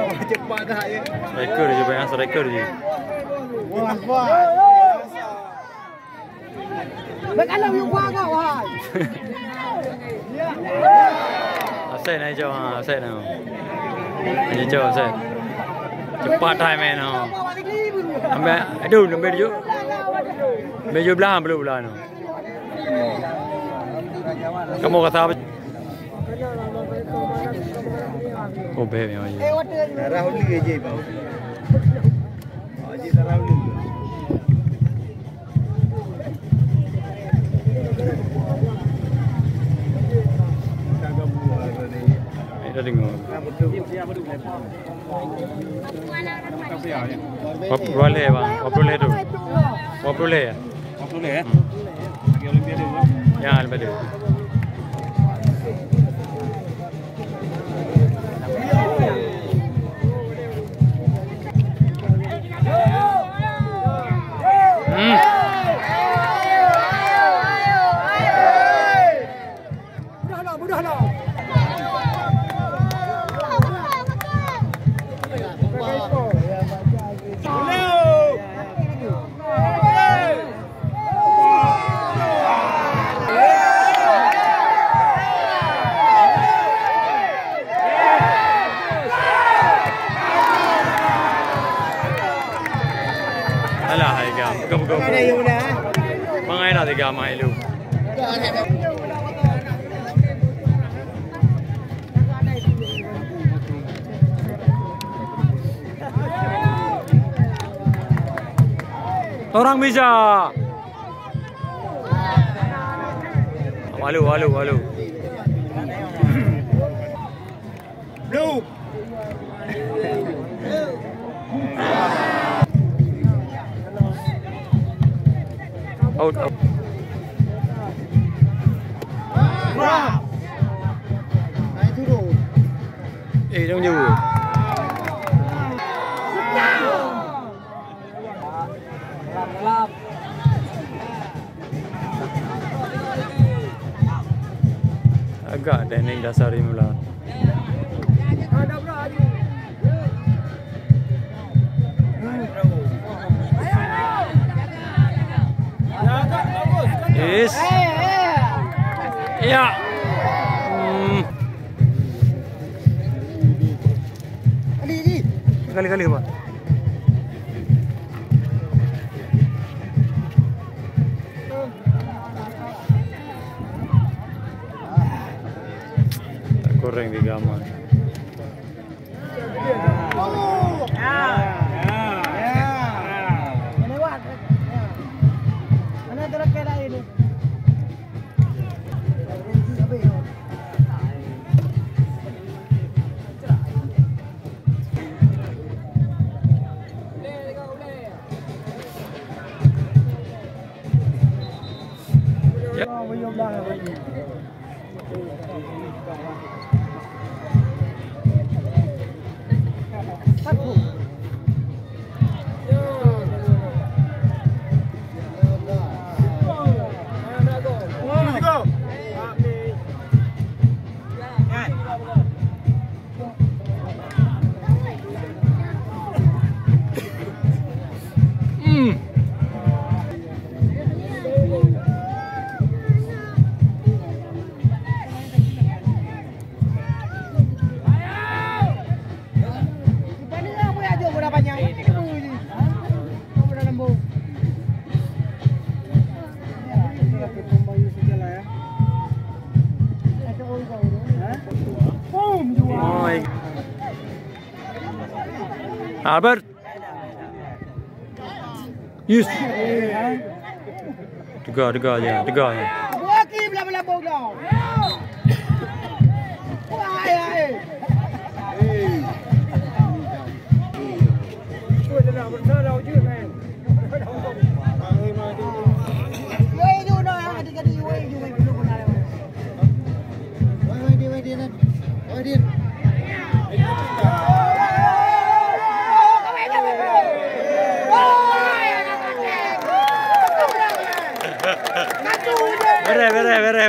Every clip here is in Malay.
Cepat dah ya. Striker je banyak striker je. Wah, wah. Bagaimana you buat kau wah? Asal naik jauh, asal naik. Naik jauh asal. Cepat time man. Ambil, aduh, ambil dia. Ambil dia belah, belum belah no. Kamu kata apa? Oh, baby, aja. Rahul ni je bau. Aje Rahul ni. Dah dengar. Boleh bang, boleh tu. Boleh ya? Boleh ya? Lagi Olimpiade dulu. Ya, Olimpiade. Alah, hai gam. Gam. Mangai dah tiga mai lu. Orang bisa. Walu. Blue. Out. Wah. Naik turun. Don't you? Agak teknik dasar ini mula. Yes. Ya. Kali Pak. Goreng di gaman. Albert. Yes. Tegar ya. Buaki belah-belah dong.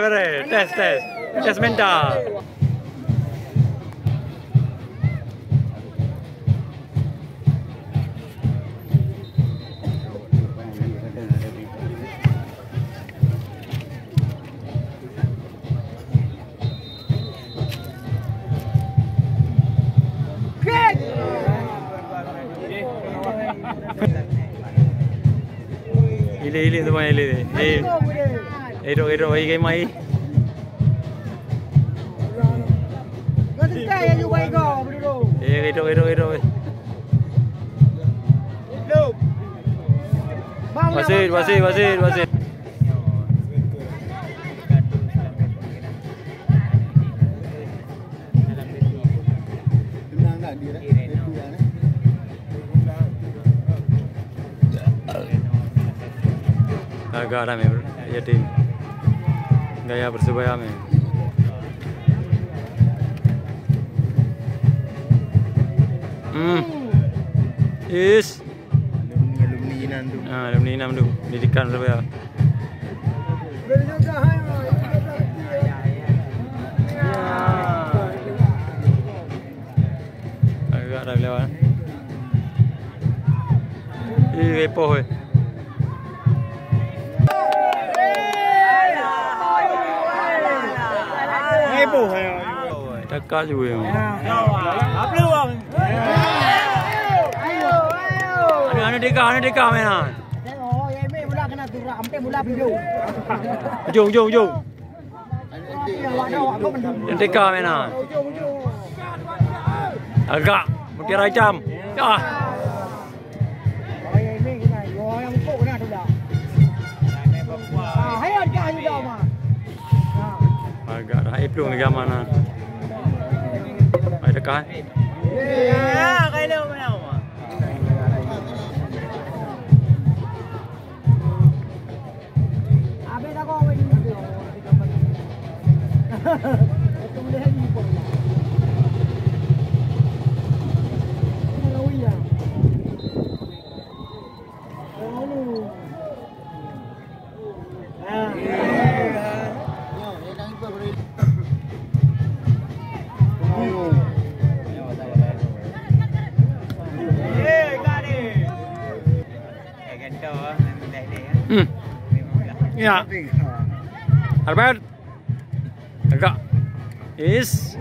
Bere. Tes mental. Ile tu mai ile. Ero ai cái mai. Có thứ tay anh quay gò bro. Ero. Đâu. Wasit. Agak ramai ya tim. Gaya Persebaya में. Yes. Alumni nam tu. Didikan Persebaya. Agak dah lewat. Ini apa hoi? Dekat juga yang. Apa lu bang? Ana deka mana? Oh, ya ini mula kena turun, ampe mula video. Ujung. Yang deka mana? Agak mutiara hitam. Ya. Oh, ya ini kena. Oh, yang kok kena tu dah. Hai ada juga mah. Agak dah iplu negara mana? Ai dekat. Ya, kai leu mana mah. Abe dah kau ini. Itu boleh ni pun. Kalau iya. Oh lu. Ya. Albert. Agak. Is.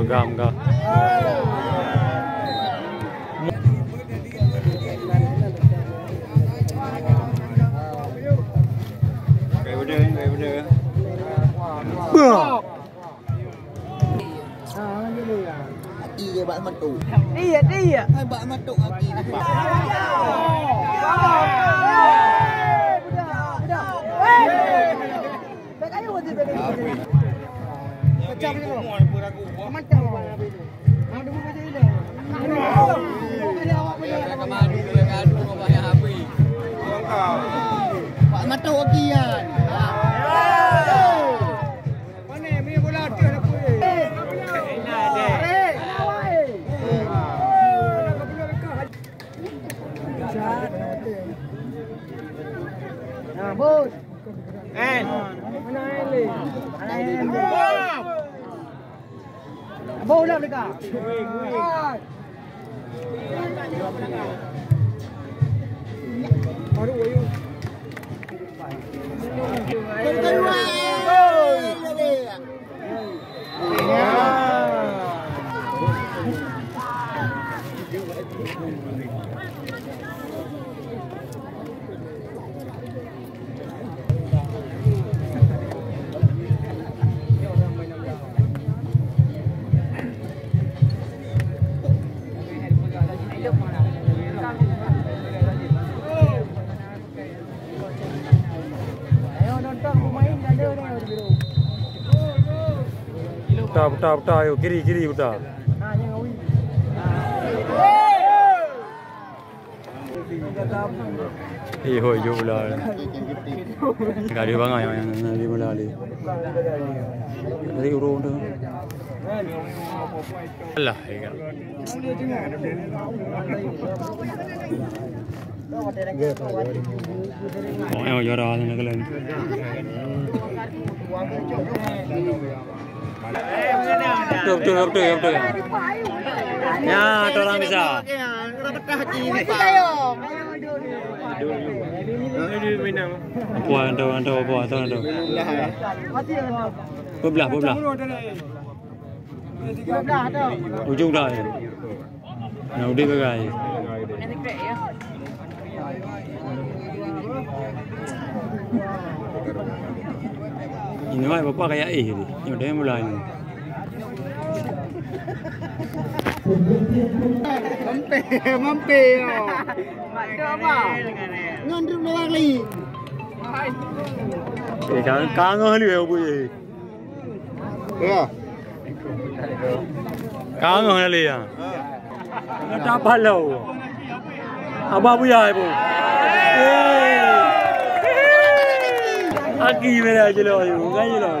Gam. Iya, bạn matu. Iya. Hai bạn matu aki. Macam ni loh. Macam mana ini? Ada buku macam ini. Pak matu akian. Mana ni bola tu nak kuih. Bos. Mana Eli? Bola dekat. Baru ayo. Putar, ayo kiri putar. hoi jo pula. Dekat dia bangai yang dia mula ali. Dari urung tu. Alah, ikan. Oh, yang juara ni kalian. Betul. Ya, orang bisa. Puan tu. Bebelah. Ujung dah. Nah, udah bagai. Ini mah bapak kayak ni. Yang dah mulai ni. Mampe. Apa? Ngandung doang lagi. Kangen ni apa ye? Ya. Kangen ni ya. Tak balau. Apa punya ibu? Aki mera jelo ibu, kan jelo.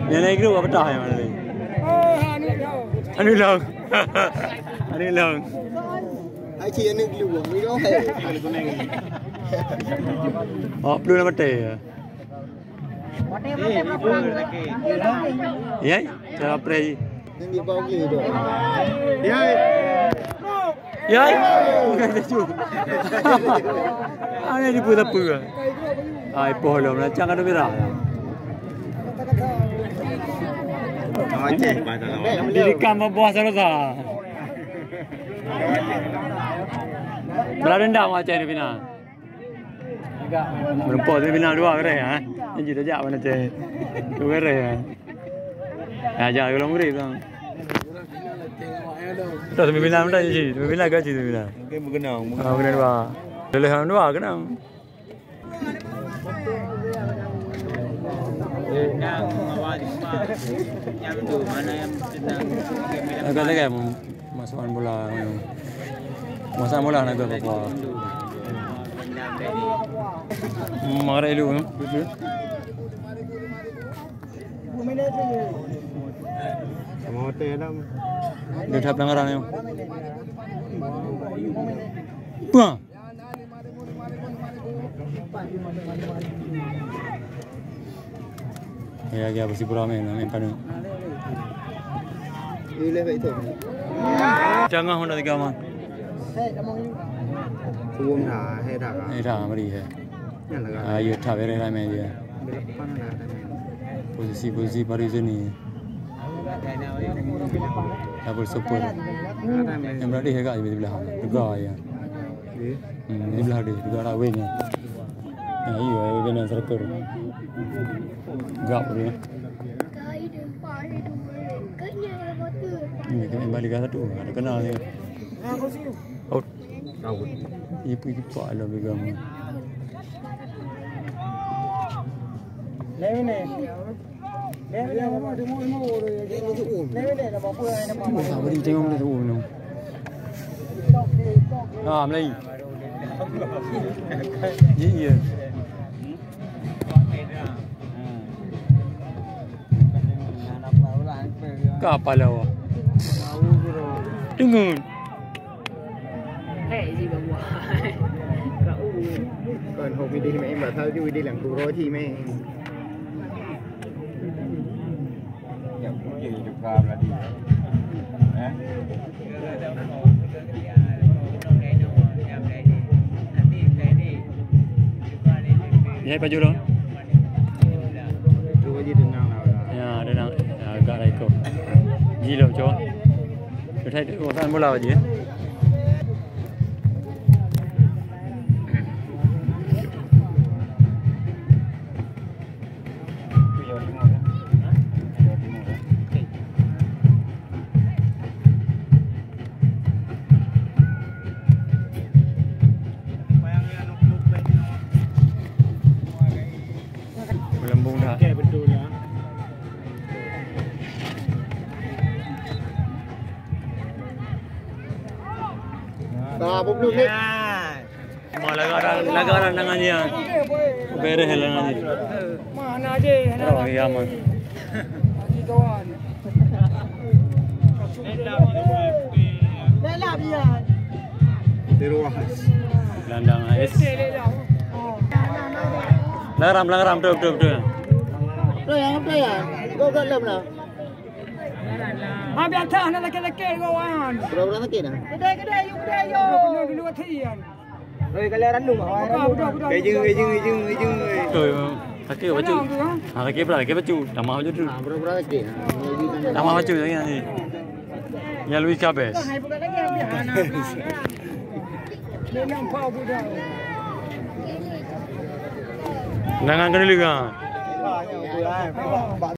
Yang lain kira apa dah yang mana ni? Anu long. Ai chi anu lu mi do. Oh, belum nama teh. Ya, cara prei. Yang dia bawa gitu. Ya, bukan tu. Ana di putar puga. Ai pohon lah, jangan ada merah. Jadi kamu buat salah. Berapa dah macam ni bina? Berempat ni bina dua kere ya. Ini jadi apa nanti? Dua kere ya. Ajar kalau murid tu. Tak bina mana je? Bina gaji tu bina. Mungkin berkenang. Berkenang dua. Lelehan dua kenang. Yang awal yang tu mana yang sedang agak lagi masukan bola. Masa bola nak apa? Marah lu. Sama hotel dah. Dia dah pelanggaran ni. Puang. Ya bersih pura main panu. Ile baik tu. Jangan Honda 3 mah. Sebelum dah, dah. Dah mari he. Yang laga. Ayo dah beri ramai je. Depan dah. Posisi baru sini. Double super. Yang berarti he kat di belah. Juga ya. Di belah dia, juga ada wing. Ayo benar serker. Gap dia. Ini kan balik kat satu. Ada kenal dia. Out. Ibu pak lah pegang. Beri tengok mana tu ni. Melayu. Iya. Kapal awak. Tengok. Còn hộp đi mẹ em bảo thôi chứ đi làm cù rối thì mẹ Yang gì được vào là đi. Ni baju dong. Chú có gì đừng nào nào Ya, ada nak agak lah ikut. Gila macam. Kita ada urusan bola aja. Melembung dah. Okey betul ya. Dah, belum ni. malah lagaran nangannya. Bere helangan ni. Mana je? Oh, iya man. Di kawan. Lela dia. Teruas. Landang es. Langaram tu. Lo yang apa ya? Kau kat dalam lah. Habis atas nak laki-laki kawan. Berapa lagi nak? Kedai yo. Kena dulu katian. Oi kalian randung ah. Kejeng. Trời laki baju. Laki baju. Tambah baju tu. Berapa lagi? Tambah baju lagi ni. Ya Luis Cabez. Hai bukan lagi habis anak. Dia nampak budak. Nangan kena liga.